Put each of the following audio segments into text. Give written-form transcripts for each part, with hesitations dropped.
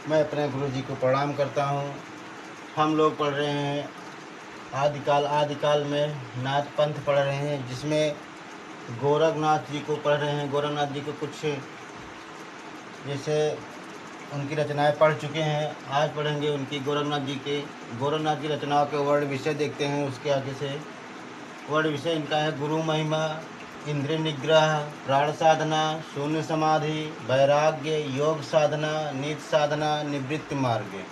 मैं अपने गुरु जी को प्रणाम करता हूँ। हम लोग पढ़ रहे हैं आदिकाल में नाथ पंथ पढ़ रहे हैं, जिसमें गोरखनाथ जी को पढ़ रहे हैं। गोरखनाथ जी को कुछ जैसे उनकी रचनाएं पढ़ चुके हैं, आज पढ़ेंगे उनकी गोरखनाथ की रचनाओं के वर्ण विषय देखते हैं। उसके आगे से वर्ण विषय इनका है: गुरु महिमा, इंद्रिय निग्रह, प्राण साधना, शून्य समाधि, वैराग्य, योग साधना, नीत साधना, निवृत्ति मार्ग।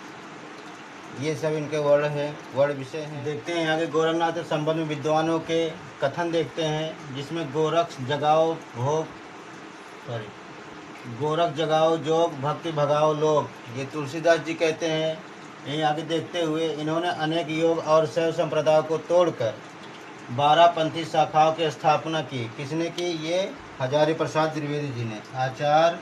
ये सब इनके वर्ण विषय हैं। देखते हैं आगे गोरखनाथ के संबंध में विद्वानों के कथन देखते हैं, जिसमें गोरख जगाओ जोग, भक्ति भगाओ लोग, ये तुलसीदास जी कहते हैं। यहीं आगे देखते हुए इन्होंने अनेक योग और शैव संप्रदायों को तोड़कर 12 पंथी शाखाओं की स्थापना की। किसने की? ये हजारी प्रसाद द्विवेदी जी ने। आचार्य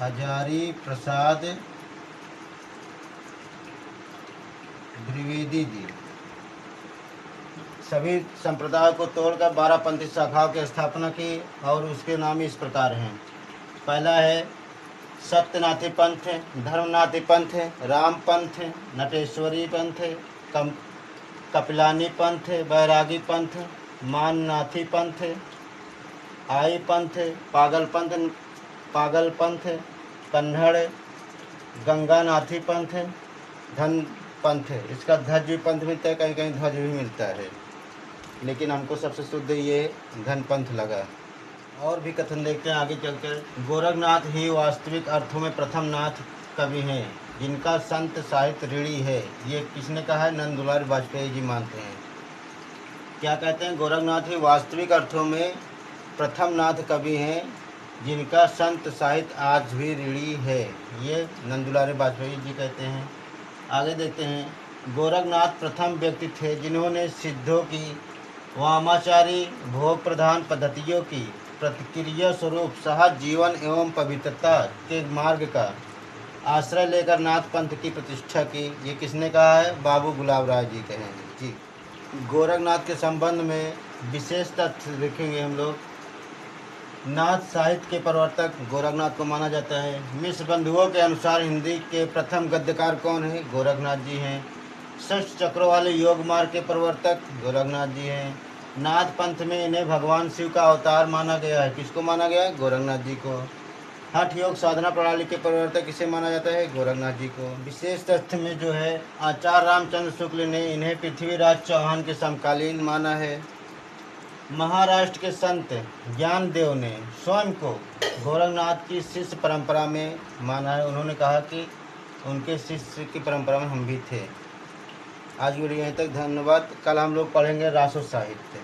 हजारी प्रसाद द्विवेदी जी सभी संप्रदायों को तोड़कर 12 पंथी शाखाओं की स्थापना की, और उसके नाम इस प्रकार हैं। पहला है सत्यनाथी पंथ, धर्मनाथी पंथ, राम पंथ, नटेश्वरी पंथ, कपिलानी पंथ, बैरागी पंथ, माननाथी पंथ, आई पंथ, पागल पंथ, कन्नड़, गंगानाथी पंथ, धन पंथ। इसका ध्वज भी पंथ मिलता है, कहीं कहीं ध्वज भी मिलता है, लेकिन हमको सबसे शुद्ध ये धन पंथ लगा। और भी कथन देखते हैं आगे चलकर। गोरखनाथ ही वास्तविक अर्थों में प्रथम नाथ कवि हैं, जिनका संत साहित्य ऋणी है। ये किसने कहा है? नंदुलाल वाजपेयी जी मानते हैं। क्या कहते हैं? गोरखनाथ ही वास्तविक अर्थों में प्रथम नाथ कवि हैं, जिनका संत साहित्य आज भी ऋणी है। ये नंदुलाल वाजपेयी जी कहते हैं। आगे देखते हैं। गोरखनाथ प्रथम व्यक्ति थे जिन्होंने सिद्धों की, वामाचारी भोग प्रधान पद्धतियों की प्रतिक्रिया स्वरूप सहज जीवन एवं पवित्रता के मार्ग का आश्रय लेकर नाथ पंथ की प्रतिष्ठा की। ये किसने कहा है? बाबू गुलाब राय जी कहे हैं जी। गोरखनाथ के संबंध में विशेष तथ्य देखेंगे हम लोग। नाथ साहित्य के प्रवर्तक गोरखनाथ को माना जाता है। मिश्र बंधुओं के अनुसार हिंदी के प्रथम गद्यकार कौन है? गोरखनाथ जी हैं। षष्ठ चक्रों वाले योग मार्ग के प्रवर्तक गोरखनाथ जी हैं। नाथ पंथ में इन्हें भगवान शिव का अवतार माना गया है। किसको माना गया है? गोरखनाथ जी को। हठ योग साधना प्रणाली के प्रवर्तक किसे माना जाता है? गोरखनाथ जी को। विशेष तथ्य में जो है, आचार्य रामचंद्र शुक्ल ने इन्हें पृथ्वीराज चौहान के समकालीन माना है। महाराष्ट्र के संत ज्ञानदेव ने स्वयं को गोरखनाथ की शिष्य परंपरा में माना है। उन्होंने कहा कि उनके शिष्य की परंपरा में हम भी थे। आज वीडियो यहीं तक। धन्यवाद। कल हम लोग पढ़ेंगे रासो साहित्य।